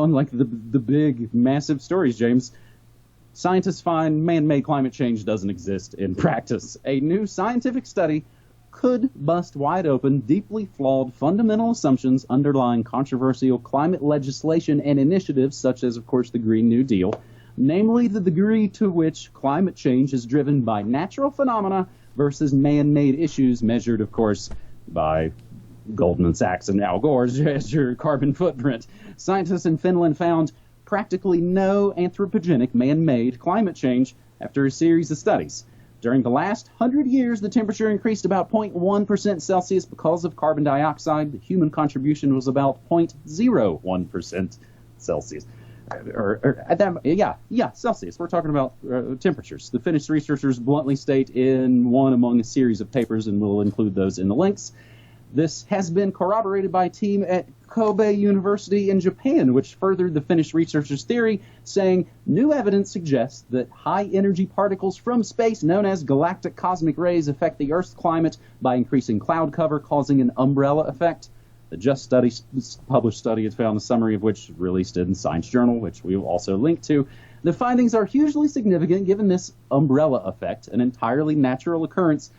on like the big, massive stories, James. Scientists find man-made climate change doesn't exist in practice. A new scientific study could bust wide open deeply flawed fundamental assumptions underlying controversial climate legislation and initiatives such as, of course, the Green New Deal, namely the degree to which climate change is driven by natural phenomena versus man-made issues measured, of course, by Goldman Sachs and Al Gore's as your carbon footprint. Scientists in Finland found practically no anthropogenic man-made climate change after a series of studies. During the last 100 years, the temperature increased about 0.1% Celsius because of carbon dioxide. The human contribution was about 0.01% Celsius. Celsius. We're talking about temperatures. The Finnish researchers bluntly state in one among a series of papers, and we'll include those in the links. This has been corroborated by a team at Kobe University in Japan, which furthered the Finnish researchers' theory, saying new evidence suggests that high-energy particles from space, known as galactic cosmic rays, affect the Earth's climate by increasing cloud cover, causing an umbrella effect. The just published study has found a summary of which released in Science Journal, which we will also link to. The findings are hugely significant given this umbrella effect, an entirely natural occurrence,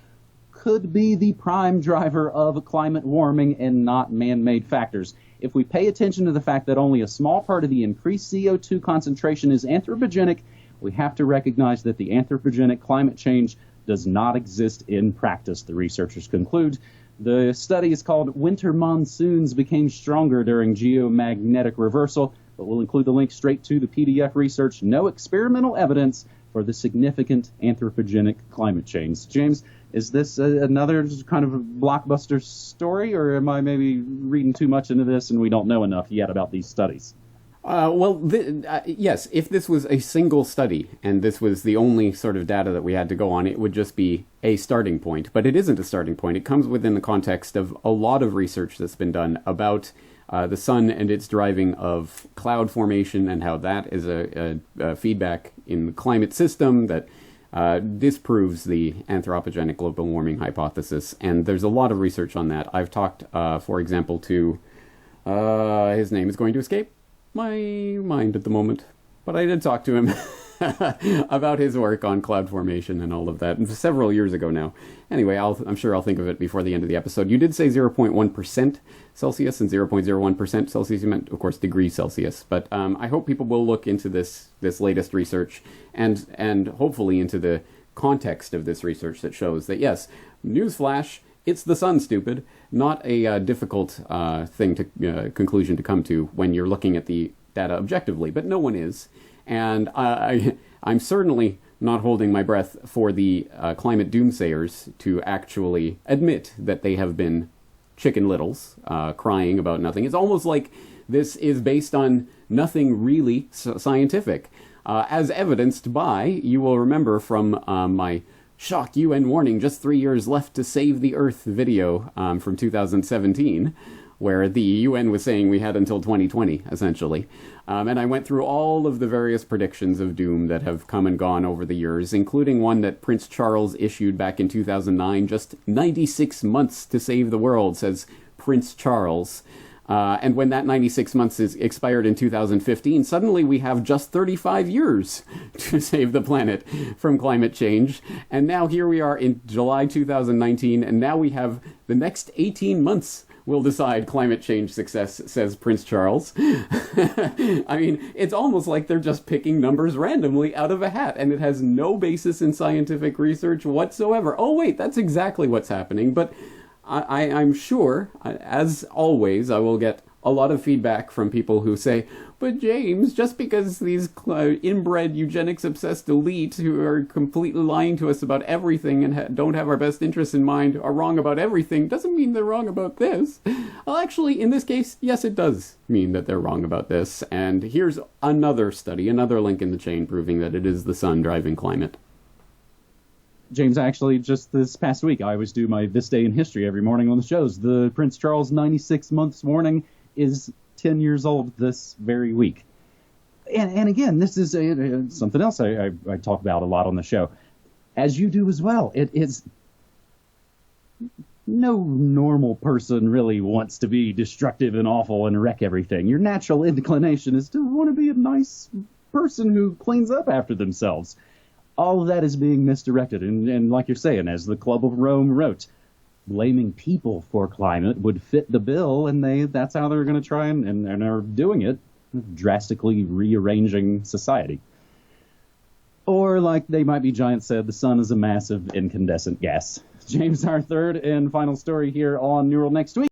could be the prime driver of climate warming and not man-made factors. If we pay attention to the fact that only a small part of the increased CO2 concentration is anthropogenic, we have to recognize that the anthropogenic climate change does not exist in practice, the researchers conclude. The study is called Winter Monsoons Became Stronger During Geomagnetic Reversal, but we'll include the link straight to the PDF research. No experimental evidence for the significant anthropogenic climate change. James, is this another kind of a blockbuster story, or am I maybe reading too much into this and we don't know enough yet about these studies? Yes, if this was a single study and this was the only sort of data that we had to go on, it would just be a starting point. But it isn't a starting point. It comes within the context of a lot of research that's been done about the sun and its driving of cloud formation and how that is a feedback in the climate system that disproves the anthropogenic global warming hypothesis. And there's a lot of research on that. I've talked, for example, to his name is going to escape my mind at the moment, but I did talk to him about his work on cloud formation and all of that, and several years ago now. Anyway, I'm sure I'll think of it before the end of the episode. You did say 0.1% Celsius and 0.01% Celsius. You meant, of course, degrees Celsius. But I hope people will look into this latest research and hopefully into the context of this research that shows that, yes, newsflash, it's the sun, stupid. Not a difficult conclusion to come to when you're looking at the data objectively, but no one is. And I'm certainly not holding my breath for the climate doomsayers to actually admit that they have been chicken littles, crying about nothing. It's almost like this is based on nothing really scientific, as evidenced by, you will remember from my shock UN warning, just 3 years left to save the Earth video from 2017, where the UN was saying we had until 2020, essentially. And I went through all of the various predictions of doom that have come and gone over the years, including one that Prince Charles issued back in 2009, just 96 months to save the world, says Prince Charles. And when that 96 months is expired in 2015, suddenly we have just 35 years to save the planet from climate change. And now here we are in July 2019, and now we have the next 18 months will decide climate change success, says Prince Charles. I mean, it's almost like they're just picking numbers randomly out of a hat, and it has no basis in scientific research whatsoever. Oh, wait, that's exactly what's happening. But I'm sure, as always, I will get a lot of feedback from people who say, but James, just because these inbred eugenics-obsessed elite who are completely lying to us about everything and don't have our best interests in mind are wrong about everything, doesn't mean they're wrong about this. Well, actually, in this case, yes, it does mean that they're wrong about this. And here's another study, another link in the chain proving that it is the sun driving climate. James, actually, just this past week, I always do my This Day in History every morning on the shows. The Prince Charles 96 months warning is 10 years old this very week. And again, this is something else I talk about a lot on the show, as you do as well. It is no normal person really wants to be destructive and awful and wreck everything. Your natural inclination is to want to be a nice person who cleans up after themselves. All of that is being misdirected. And like you're saying, as the Club of Rome wrote, blaming people for climate would fit the bill, and that's how they're going to try and are doing it, drastically rearranging society. Or, like They Might Be Giants said, the sun is a massive incandescent gas. James, our third and final story here on New World Next Week.